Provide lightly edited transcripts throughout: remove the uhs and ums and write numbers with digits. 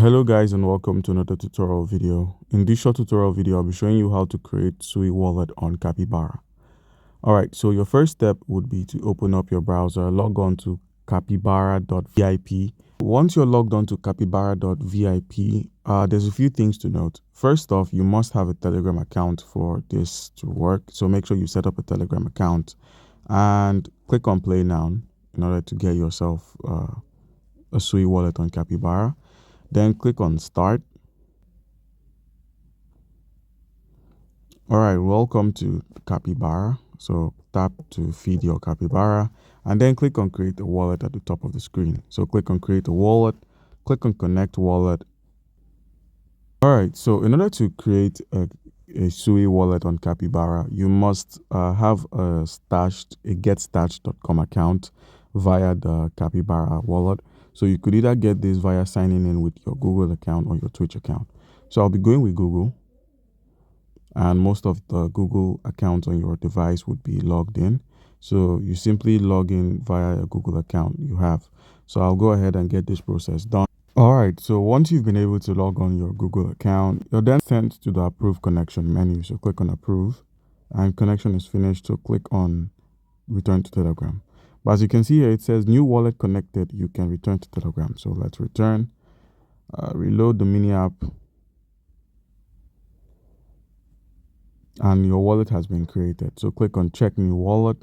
Hello guys, and welcome to another tutorial video. In this short tutorial video, I'll be showing you how to create Sui Wallet on Capybara. Alright, so your first step would be to open up your browser, log on to capybara.vip. Once you're logged on to capybara.vip, there's a few things to note. First off, you must have a Telegram account for this to work. So make sure you set up a Telegram account and click on Play Now in order to get yourself a Sui Wallet on Capybara. Then click on Start. All right, welcome to Capybara. So tap to feed your Capybara and then click on Create a Wallet at the top of the screen. So click on Create a Wallet, click on Connect Wallet. All right, so in order to create a Sui Wallet on Capybara, you must have a getstashed.com account via the Capybara wallet. So you could either get this via signing in with your Google account or your Twitch account. So I'll be going with Google, and most of the Google accounts on your device would be logged in. So you simply log in via a Google account you have. So I'll go ahead and get this process done. All right, so once you've been able to log on your Google account, you're then sent to the Approve Connection menu. So click on Approve, and connection is finished. So click on Return to Telegram. But as you can see here, it says New Wallet Connected. You can return to Telegram. So let's return, reload the mini app, and your wallet has been created. So click on Check New Wallet,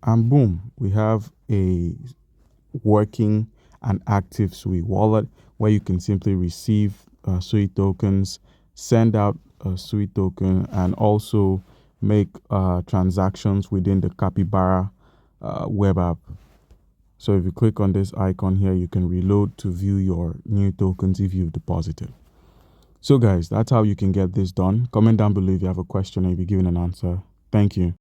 and boom, we have a working and active Sui wallet where you can simply receive Sui tokens, send out a Sui token, and also make transactions within the Capybara web app. So if you click on this icon here, you can reload to view your new tokens if you've deposited. So guys, that's how you can get this done. Comment down below if you have a question and you'll be given an answer. Thank you.